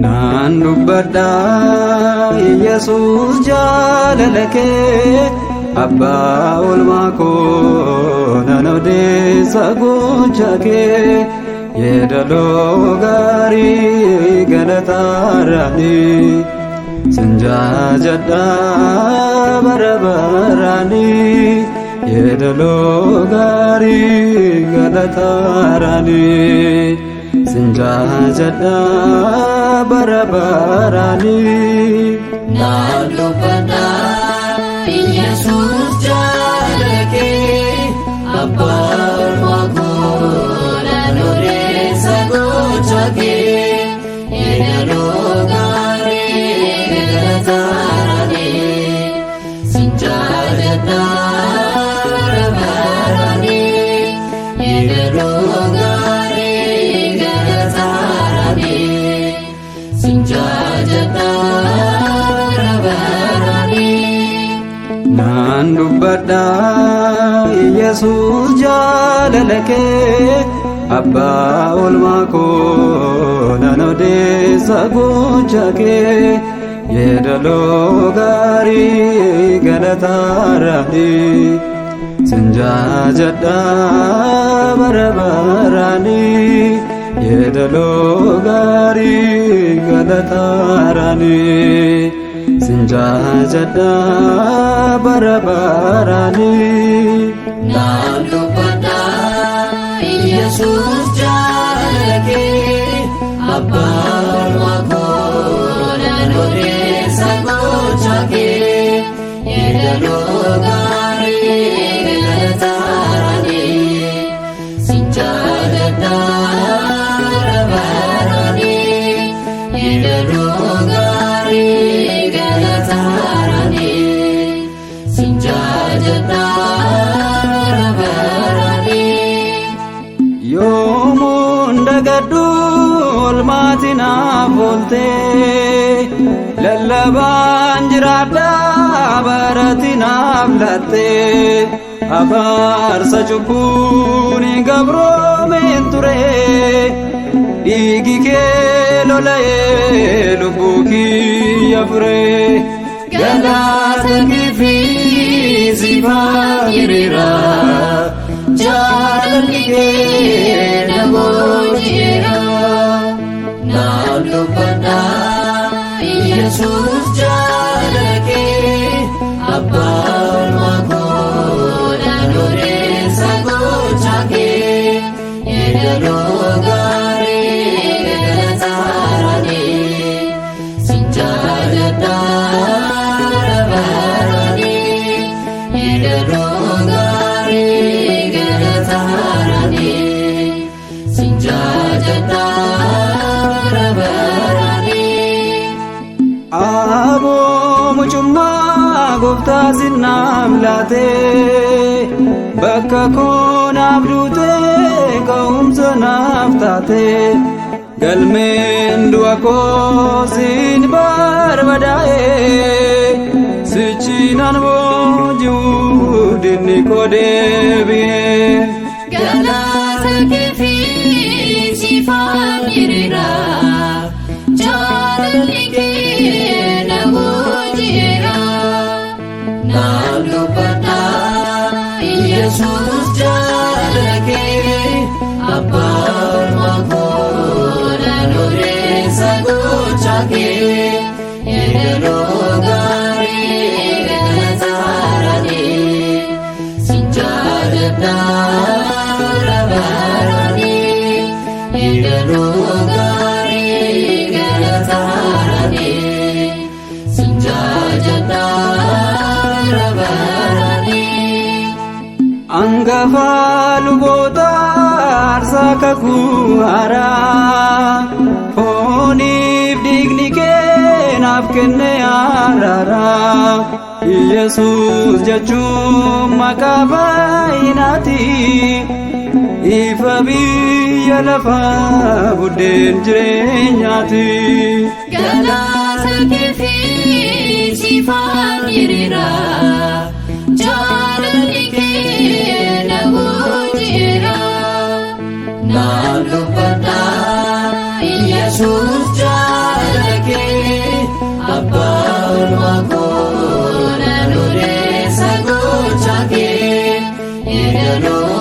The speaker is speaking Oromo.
Naan dubbadhaa Yesuus jaalala kee Abbaa oolmaa koo nan odeessa gocha kee yeedaloo gaarii galataarraani sin jaajadhaa bara baraani yeedaloo gaarii galataarraani sin jaajadhaa bara baraani. Naan dubbadhaa Yesuus jaalala kee Abbaa oolmaa koo nan odeessa gocha kee yeedaloo gaarii galataarraani sin jaajadhaa bara baraani yeedaloo gaarii galataarraani sin jaajadhaa bara baraani. Naan dubbadhaa Yesuus jaalala kee Abbaa oolmaa koo nan odeessa gocha kee yeedaloo gaarii galataarraani sin jaajadhaa bara baraani yeedaloo gaarii galataarraani sin jaajadhaa bara baraani. Naan dubbadhaa Yesuus jaalala kee Abbaa oolmaa koo nan odeessa gocha kee yeedaloo gaarii galataarraani sin jaajadhaa bara baraani yeedaloo gaarii galataarraani sin jaajadhaa bara baraani. Yoomuun dagadhu oolmaati naaf ooltee lallabaan jiraadhaa barati naaf lattee abaarsa cubbuun gabroomeen ture dhiigi kee lola'ee lubbuu kiyya fure Galaata keefi siifaa hiriira jaalalli kee na boojjeera. Naan dubbadhaa Yesuus jaalala kee Abbaa oolmaa koo nan odeessa gocha kee yeedaloo gaarii galataarraani sin jaajadhaa bara baraani yeedaloo gaarii galataarraani sin jaajadhaa bara baraani. Aboo mucummaa gooftaa sinnaaf laatee bakka koo naaf duutee ka'umsa naaf taatee galmeen du'a koo siin barbadaa'ee sichi nan booji'uu dinni koo deebi'ee. Galaata keefi siifaa hiriira jaalalli kee na boojjeera. Naan dubbadhaa Yesuus jaalala kee Abbaa oolmaa koo nan odeessa gocha kee yeedaloo gaarii galataarraani sin jaajadhaa jaddaara baaranii eegaluu gaarii galataaranii sinjaa jaddaara baaranii. Angafa luboota aarsaa kakuu haaraa fooniif dhiigni kee naaf kenne araaraa. Yesuus jechuun maqaa baay'inaati ifa biyya lafaa buddeen jireenyaati. Galaata keefi siifaan hiriira jaalalli kee na boojjira. Naan dubbadhaa Yesuus jaalala kee abbaa olmaa koo na loleessa gocha kee eegaluu